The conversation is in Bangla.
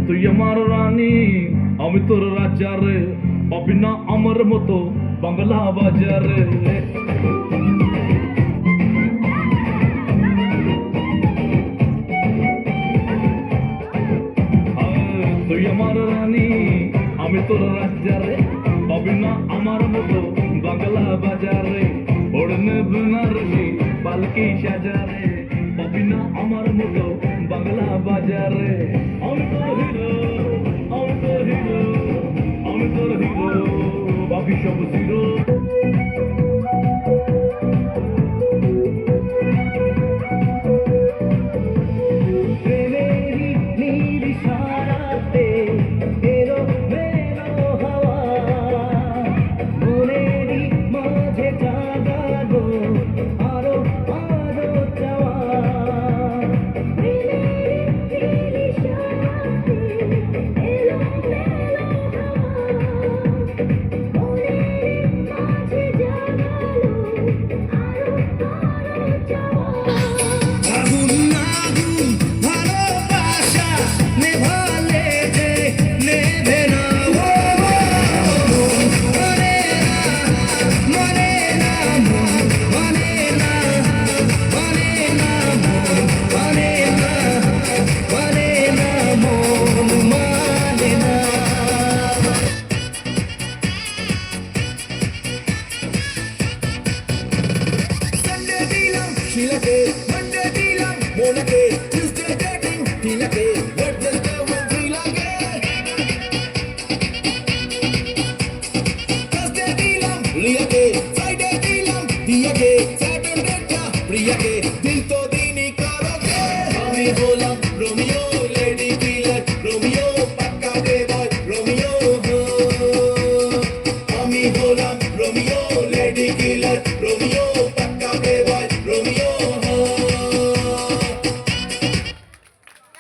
তুই আমার রানী আমি তোর রাজা রে, পাবি না আমার মতো বাংলা বাজারে। তুই আমার রানী আমি তোর রাজা রে, পাবি না আমার মতো বাংলা বাজারে। ওড়নে বেনারসি পালকি সাজারে, পাবি না আমার মতো বাংলা বাজারে। আমি তোর হিরো, আমি তোর হিরো, আমি তোর হিরো, বাকি সব zero. Monday dilam, Monday, Tuesday dating, Tilake, Wednesday when Tilake. Thursday dilam, Liake, Friday dilam, Diake, Saturday ta, Priyake, Dil to dini karoge. Ami bolam Romeo.